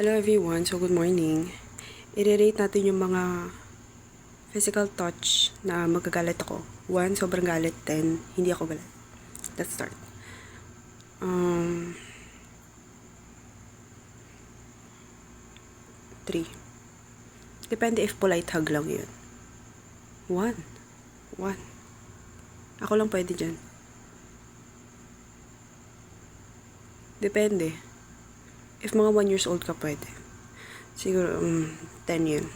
Hello everyone, so good morning. I-rate natin yung mga physical touch na magagalit ako. 1, sobrang galit. 10, hindi ako galit. Let's start. 3. Depende if polite hug lang yun. 1. Ako lang pwede dyan. Depende. If mga 1 years old ka pwede. Siguro 10 yun.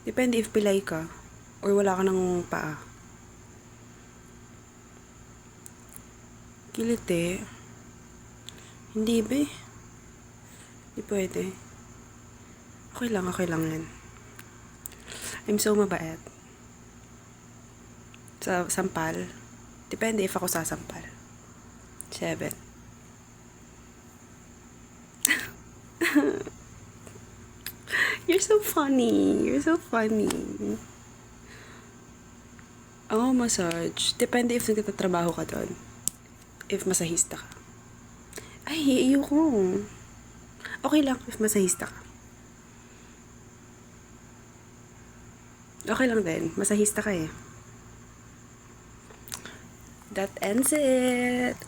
Depende if pilay ka or wala ka ng paa. Kilite. Hindi ba? Hindi pwede. Okay lang yan. I'm so mabait. Sa sampal. Depende if ako sasampal. 7. You're so funny. Massage. Depende if nagtatrabaho ka doon. If masahista ka. Ay, ayoko. Okay lang if masahista ka. Okay lang din. Masahista ka eh. That ends it.